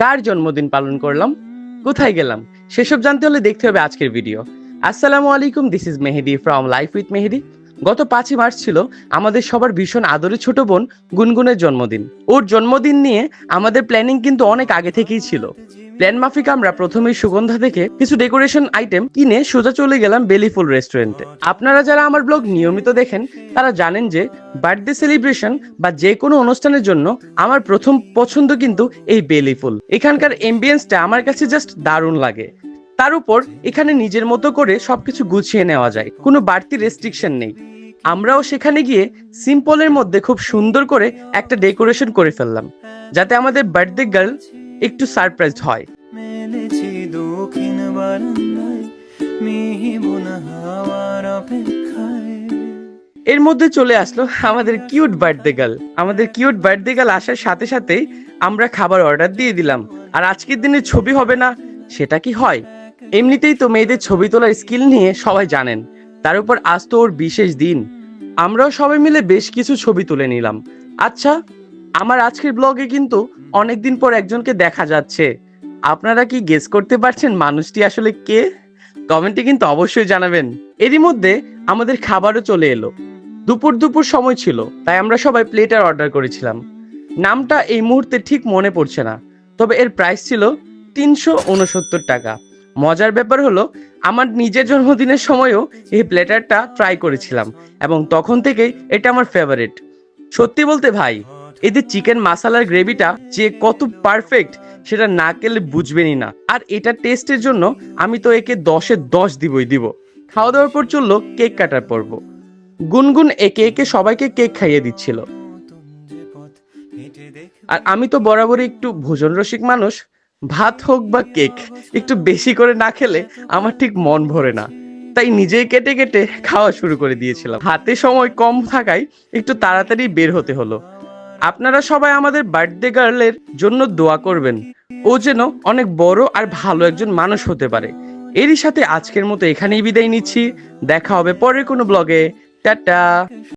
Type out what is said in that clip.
কার জন্মদিন পালন করলাম, কোথায় গেলাম, সেসব জানতে হলে দেখতে হবে আজকের ভিডিও। আসসালামু আলাইকুম, this is Mehedi from life with Mehedi. গত 5ই মার্চ ছিল আমাদের সবার ভীষণ আদরের ছোট বোন গুনগুনের জন্মদিন। ওর জন্মদিন নিয়ে আমাদের প্ল্যানিং কিন্তু অনেক আগে থেকেই ছিল। প্ল্যান মাফিক আমরা প্রথমেই সুগন্ধা থেকে কিছু ডেকোরেশন আইটেম কিনে সোজা চলে গেলাম বেলিফুল রেস্টুরেন্টে। আপনারা যারা আমার ব্লগ নিয়মিত দেখেন তারা জানেন যে বার্থডে সেলিব্রেশন বা যে কোনো অনুষ্ঠানের জন্য আমার প্রথম পছন্দ কিন্তু এই বেলিফুল। এখানকার এমবিয়েন্সটা আমার কাছে জাস্ট দারুণ লাগে। তার উপর এখানে নিজের মতো করে সবকিছু গুছিয়ে নেওয়া যায়, কোনো বাড়তি রেস্ট্রিকশন নেই। আমরাও সেখানে গিয়ে সিম্পলের মধ্যে খুব সুন্দর করে একটা ডেকোরেশন করে ফেললাম, যাতে আমাদের বার্থডে গার্ল একটু সারপ্রাইজড হয়। এর মধ্যে চলে আসলো আমাদের কিউট বার্থডে গার্ল। আমাদের কিউট বার্থডে গার্ল আসার সাথে সাথেই আমরা খাবার অর্ডার দিয়ে দিলাম। আর আজকের দিনে ছবি হবে না, সেটা কি হয়? এমনিতেই তো মেয়েদের ছবি তোলার স্কিল নিয়ে সবাই জানেন, তার উপর আজ তো ওর বিশেষ দিন। আমরাও সবাই মিলে বেশ কিছু ছবি তুলে নিলাম। আচ্ছা, আমার আজকের ব্লগে কিন্তু অনেকদিন পর একজনকে দেখা যাচ্ছে। আপনারা কি গেস করতে পারছেন মানুষটি আসলে কে? কমেন্টে কিন্তু অবশ্যই জানাবেন। এরই মধ্যে আমাদের খাবারও চলে এলো। দুপুর দুপুর সময় ছিল, তাই আমরা সবাই প্লেটার অর্ডার করেছিলাম। নামটা এই মুহূর্তে ঠিক মনে পড়ছে না, তবে এর প্রাইস ছিল 369 টাকা। মজার ব্যাপার হলো, আমার নিজের জন্মদিনের সময়ও এই প্লেটারটা ট্রাই করেছিলাম এবং তখন থেকেই এটা আমার ফেভারিট। সত্যি বলতে ভাই, এদের চিকেন মাসালার গ্রেভিটা যে কত পারফেক্ট সেটা না খেলে বুঝবেনই না। আর এটা টেস্টের জন্য আমি তো একে 10-এ 10 দিব। খাওয়া দাওয়ার পর চললো কেক কাটার পর্ব। গুনগুন একে একে সবাইকে কেক খাইয়ে দিচ্ছিল। আর আমি তো বরাবরই একটু ভোজন রসিক মানুষ। ভাত হোক বা কেক, একটু বেশি করে না খেলে আমার ঠিক মন ভরে না। তাই নিজেই কেটে কেটে খাওয়া শুরু করে দিয়েছিলাম। হাতে সময় কম থাকায় একটু তাড়াতাড়ি বের হতে হলো। আপনারা সবাই আমাদের বার্থডে গার্লের জন্য দোয়া করবেন, ও যেন অনেক বড় আর ভালো একজন মানুষ হতে পারে। এরই সাথে আজকের মতো এখানেই বিদায় নিচ্ছি। দেখা হবে পরের কোনো ব্লগে। টাটা।